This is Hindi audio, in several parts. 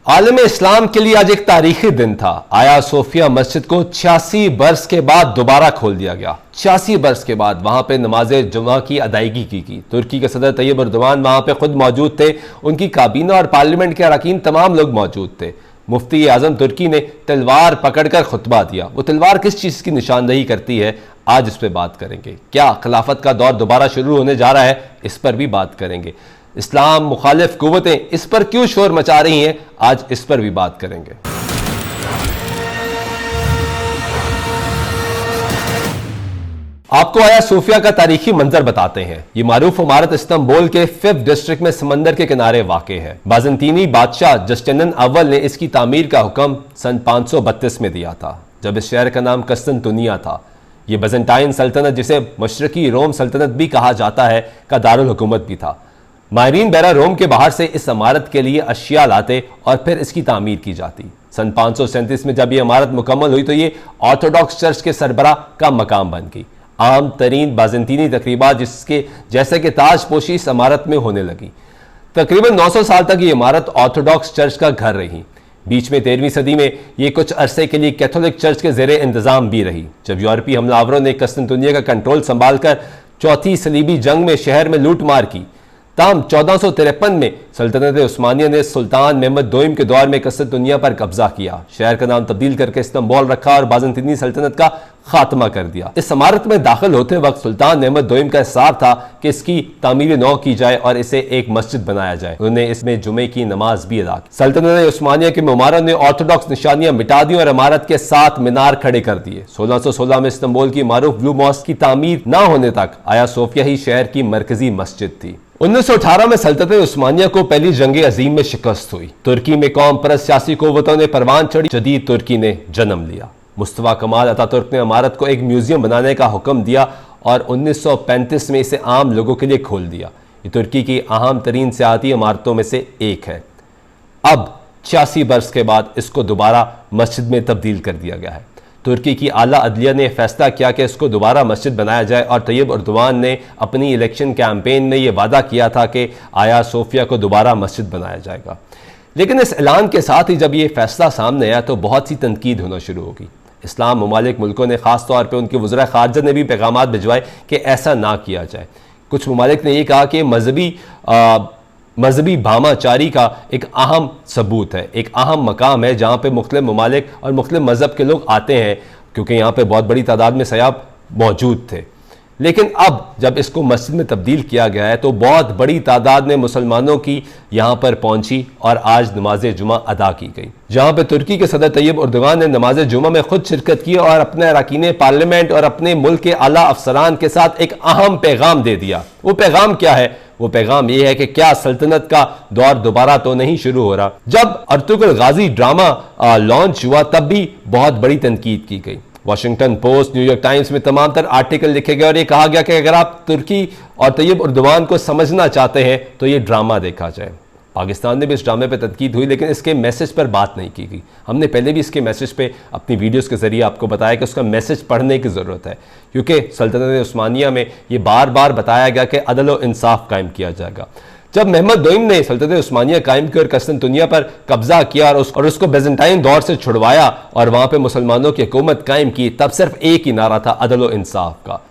आलम इस्लाम के लिए आज एक तारीखी दिन था। आया सोफिया मस्जिद को 86 बरस के बाद दोबारा खोल दिया गया। 86 बरस के बाद वहां पे नमाज जुमा की अदायगी की। तुर्की के सदर तैयब एर्दोगान वहां पे खुद मौजूद थे, उनकी काबीना और पार्लियामेंट के अरकान तमाम लोग मौजूद थे। मुफ्ती आजम तुर्की ने तलवार पकड़कर खुतबा दिया। वो तलवार किस चीज़ की निशानदही करती है, आज इस पर बात करेंगे। क्या खिलाफत का दौर दोबारा शुरू होने जा रहा है, इस पर भी बात करेंगे। इस्लाम मुखालिफ कुव्वतें इस पर क्यों शोर मचा रही हैं, आज इस पर भी बात करेंगे। आपको आया सोफिया का तारीखी मंजर बताते हैं। ये मारूफ इमारत इस्तांबुल के 5th डिस्ट्रिक्ट में समंदर के किनारे वाक़ है। बाज़ंतीनी बादशाह जस्टिनियन अव्वल ने इसकी तामीर का हुक्म सन 532 में दिया था, जब इस शहर का नाम कस्तंतुनिया था। यह बजंटाइन सल्तनत, जिसे मशरकी रोम सल्तनत भी कहा जाता है, का दारुल हुकूमत भी था। माहिरीन बैरा रोम के बाहर से इस इमारत के लिए अशिया लाते और फिर इसकी तामीर की जाती। सन 537 में जब यह इमारत मुकम्मल हुई तो ये ऑर्थोडॉक्स चर्च के सरबराह का मकाम बन गई। आम तरीन बाज़ंतीनी तकरीबात जिसके जैसे कि ताजपोशी इस इमारत में होने लगी। तकरीबन 900 साल तक ये इमारत ऑर्थोडॉक्स चर्च का घर रही। बीच में 13वीं सदी में ये कुछ अरसे के लिए कैथोलिक चर्च के ज़ेरे इंतज़ाम भी रही, जब यूरोपीय हमलावरों ने कस्तंतुनिया का कंट्रोल संभाल कर चौथी सलीबी जंग में शहर में लूट मार की। ताम 1453 में सल्तनत उस्मानिया ने सुल्तान महमद दोइम के दौर में कस्तंतुनिया पर कब्जा किया, शहर का नाम तब्दील करके इस्तांबुल रखा और बाज़ंतीनी सल्तनत का खात्मा कर दिया। इस इमारत में दाखिल होते वक्त सुल्तान महमद दोइम का हिसाब था कि इसकी तामीर नौ की जाए और इसे एक मस्जिद बनाया जाए। उन्होंने इसमें जुमे की नमाज भी अदा की। सल्तनत उस्मानिया के ममारों ने ऑर्थोडॉक्स निशानियां मिटा दी और इमारत के 7 मीनार खड़े कर दिए। 1616 में इस्तांबुल की मारूफ ब्लू मॉस्क की तामीर न होने तक आया सोफिया ही शहर की मरकजी मस्जिद थी। 1918 में सल्तनत उस्मानिया को पहली जंग अजीम में शिकस्त हुई। तुर्की में कौम परस्त सियासी कुव्वतों ने परवान चढ़ी, जदीद तुर्की ने जन्म लिया। मुस्तफा कमाल अतातुर्क ने इमारत को एक म्यूजियम बनाने का हुक्म दिया और 1935 में इसे आम लोगों के लिए खोल दिया। ये तुर्की की अहम तरीन सियाती इमारतों में से एक है। अब 86 बरस के बाद इसको दोबारा मस्जिद में तब्दील कर दिया गया है। तुर्की की आला अदलिया ने फैसला किया कि इसको दोबारा मस्जिद बनाया जाए और तैयब एर्दोगान ने अपनी इलेक्शन कैंपेन में यह वादा किया था कि आया सोफिया को दोबारा मस्जिद बनाया जाएगा। लेकिन इस ऐलान के साथ ही जब ये फैसला सामने आया तो बहुत सी तनकीद होना शुरू होगी। इस्लाम ममालिक मुल्कों ने ख़ास तौर पर उनके वज़रा ख़ारजा ने भी पैगाम भिजवाए कि ऐसा ना किया जाए। कुछ ममालिक ने यह कहा कि मजहबी भामाचारी का एक अहम सबूत है, एक अहम मकाम है जहाँ पे मुख्तलिफ ममालिक और मुख्तलिफ मज़हब के लोग आते हैं, क्योंकि यहाँ पे बहुत बड़ी तादाद में सयाब मौजूद थे। लेकिन अब जब इसको मस्जिद में तब्दील किया गया है तो बहुत बड़ी तादाद में मुसलमानों की यहाँ पर पहुँची और आज नमाज जुमा अदा की गई। जहाँ पे तुर्की के सदर तैयब एर्दोगान ने नमाज जुमा में खुद शिरकत की और अपने अरकान पार्लियामेंट और अपने मुल्क के आला अफसरान के साथ एक अहम पैगाम दे दिया। वो पैगाम क्या है? वो पैगाम ये है कि क्या सल्तनत का दौर दोबारा तो नहीं शुरू हो रहा। जब अर्तुगरुल गाजी ड्रामा लॉन्च हुआ तब भी बहुत बड़ी तनकीद की गई। वॉशिंगटन पोस्ट, न्यूयॉर्क टाइम्स में तमाम तर आर्टिकल लिखे गए और ये कहा गया कि अगर आप तुर्की और तैयब एर्दोगान को समझना चाहते हैं तो ये ड्रामा देखा जाए। पाकिस्तान में भी इस ड्रामे पर तनकीद हुई, लेकिन इसके मैसेज पर बात नहीं की गई। हमने पहले भी इसके मैसेज पे अपनी वीडियोस के जरिए आपको बताया कि उसका मैसेज पढ़ने की ज़रूरत है, क्योंकि सल्तनत उस्मानिया में ये बार बार बताया गया कि अदल व इंसाफ कायम किया जाएगा। जब महमद दोइम ने सल्तनत उस्मानिया कायम की और कस्तंतुनिया पर कब्जा किया और उसको बेज़ंटाइन दौर से छुड़वाया और वहाँ पर मुसलमानों की हुकूमत कायम की, तब सिर्फ एक ही नारा था, अदल व इंसाफ का।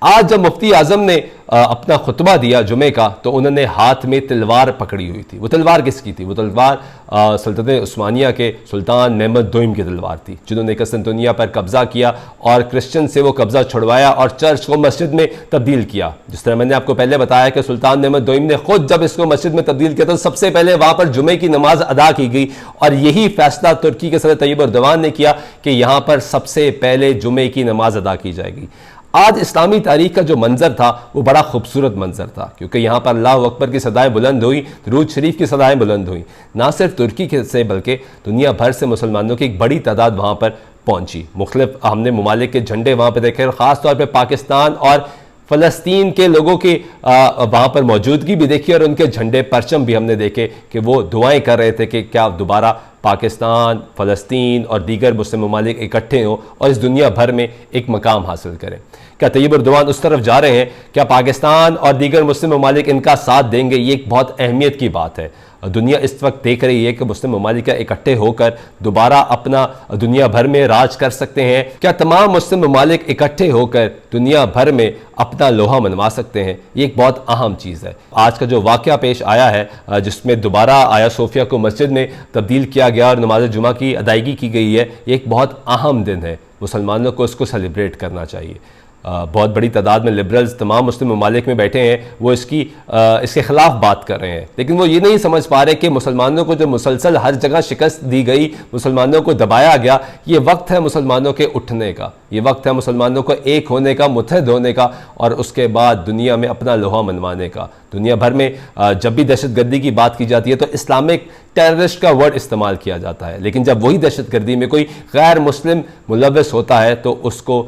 आज जब मुफ्ती आजम ने अपना खुतबा दिया जुमे का तो उन्होंने हाथ में तलवार पकड़ी हुई थी। वो तलवार किसकी थी? वो तलवार सल्तनत उस्मानिया के सुल्तान महमद दोइम की तलवार थी, जिन्होंने कस्तंतुनिया पर कब्जा किया और क्रिश्चियन से वो कब्जा छुड़वाया और चर्च को मस्जिद में तब्दील किया। जिस तरह मैंने आपको पहले बताया कि सुल्तान महमद दोइम ने खुद जब इसको मस्जिद में तब्दील किया तो सबसे पहले वहाँ पर जुमे की नमाज अदा की गई और यही फैसला तुर्की के सदर तैयब एर्दोगान ने किया कि यहाँ पर सबसे पहले जुमे की नमाज अदा की जाएगी। आज इस्लामी तारीख का जो मंजर था वो बड़ा खूबसूरत मंजर था, क्योंकि यहाँ पर अल्लाहु अकबर की सदाएं बुलंद हुई, दुरूद शरीफ की सदाएं बुलंद हुई। ना सिर्फ तुर्की के से बल्कि दुनिया भर से मुसलमानों की एक बड़ी तादाद वहाँ पर पहुँची। मुख्तलिफ हमने ममालिक के झंडे वहाँ पर देखे और ख़ास तौर पर पाकिस्तान और फ़लस्तीन के लोगों की वहाँ पर मौजूदगी भी देखी और उनके झंडे परचम भी हमने देखे कि वो दुआएं कर रहे थे कि क्या दोबारा पाकिस्तान, फ़लस्तीन और दीगर मुस्लिम ममालिक इकट्ठे हों और इस दुनिया भर में एक मकाम हासिल करें। क्या तैयब एर्दोगान उस तरफ जा रहे हैं? क्या पाकिस्तान और दीगर मुस्लिम ममालिक इनका साथ देंगे? ये एक बहुत अहमियत की बात है। दुनिया इस वक्त देख रही है कि मुस्लिम ममालिक इकट्ठे होकर दोबारा अपना दुनिया भर में राज कर सकते हैं? क्या तमाम मुस्लिम ममालिक इकट्ठे होकर दुनिया भर में अपना लोहा मनवा सकते हैं? ये एक बहुत अहम चीज़ है। आज का जो वाक़या पेश आया है जिसमें दोबारा आया सोफिया को मस्जिद में तब्दील किया गया और नमाज जुमा की अदायगी की गई है, ये एक बहुत अहम दिन है। मुसलमानों को इसको सेलिब्रेट करना चाहिए। बहुत बड़ी तादाद में लिबरल्स तमाम मुस्लिम ममालिक में बैठे हैं, वो इसके ख़िलाफ़ बात कर रहे हैं, लेकिन वो ये नहीं समझ पा रहे कि मुसलमानों को जो मुसलसल हर जगह शिकस्त दी गई, मुसलमानों को दबाया गया, ये वक्त है मुसलमानों के उठने का, ये वक्त है मुसलमानों को एक होने का, मुत्तहिद होने का और उसके बाद दुनिया में अपना लोहा मनवाने का। दुनिया भर में जब भी दहशतगर्दी की बात की जाती है तो इस्लामिक टेररिस्ट का वर्ड इस्तेमाल किया जाता है, लेकिन जब वही दहशतगर्दी में कोई गैर मुस्लिम मुलव्वस होता है तो उसको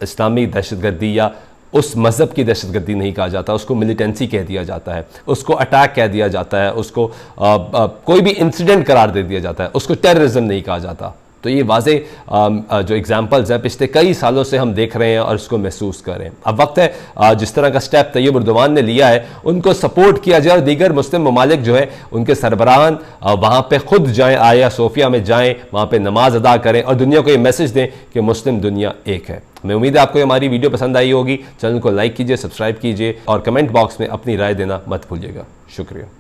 इस्लामी दहशतगर्दी या उस मज़हब की दहशतगर्दी नहीं कहा जाता, उसको मिलिटेंसी कह दिया जाता है, उसको अटैक कह दिया जाता है, उसको कोई भी इंसिडेंट करार दे दिया जाता है, उसको टेररिज्म नहीं कहा जाता। तो ये वाज़े जो एग्जाम्पल्स हैं पिछले कई सालों से हम देख रहे हैं और इसको महसूस कर रहे हैं। अब वक्त है जिस तरह का स्टेप तैयब उर्दवान ने लिया है उनको सपोर्ट किया जाए और दीगर मुस्लिम ममालिक जो है उनके सरबराहान वहाँ पे खुद जाएँ, आया सोफिया में जाएँ, वहाँ पे नमाज अदा करें और दुनिया को ये मैसेज दें कि मुस्लिम दुनिया एक है। मैं उम्मीद है आपको हमारी वीडियो पसंद आई होगी। चैनल को लाइक कीजिए, सब्सक्राइब कीजिए और कमेंट बॉक्स में अपनी राय देना मत भूलिएगा। शुक्रिया।